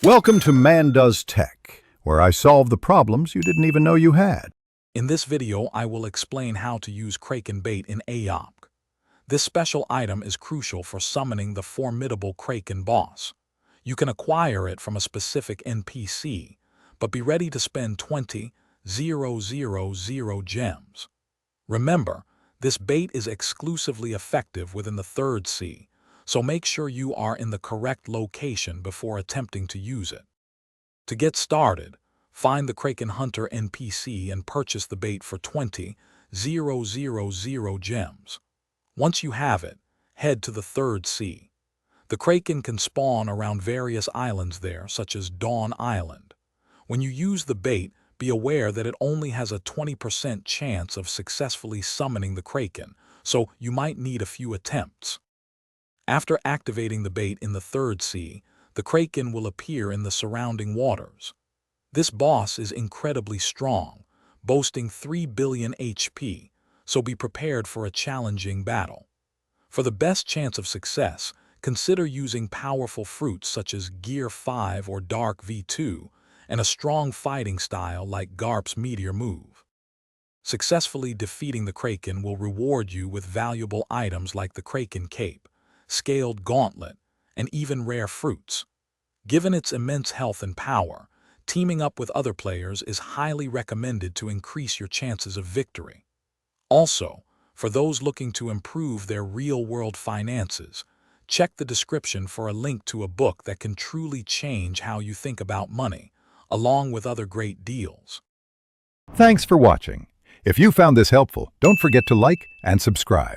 Welcome to Man Does Tech, where I solve the problems you didn't even know you had. In this video, I will explain how to use Kraken bait in AOPG. This special item is crucial for summoning the formidable Kraken boss. You can acquire it from a specific NPC, but be ready to spend 20,000 gems. Remember, this bait is exclusively effective within the 3rd sea, so make sure you are in the correct location before attempting to use it. To get started, find the Kraken Hunter NPC and purchase the bait for 20,000 gems. Once you have it, head to the 3rd sea. The Kraken can spawn around various islands there, such as Dawn Island. When you use the bait, be aware that it only has a 20% chance of successfully summoning the Kraken, so you might need a few attempts. After activating the bait in the 3rd sea, the Kraken will appear in the surrounding waters. This boss is incredibly strong, boasting 3 billion HP, so be prepared for a challenging battle. For the best chance of success, consider using powerful fruits such as Gear 5 or Dark V2, and a strong fighting style like Garp's Meteor Move. Successfully defeating the Kraken will reward you with valuable items like the Kraken Cape, Scaled Gauntlet, and even rare fruits. Given its immense health and power, teaming up with other players is highly recommended to increase your chances of victory. Also, for those looking to improve their real-world finances, check the description for a link to a book that can truly change how you think about money, along with other great deals. Thanks for watching. If you found this helpful, don't forget to like and subscribe.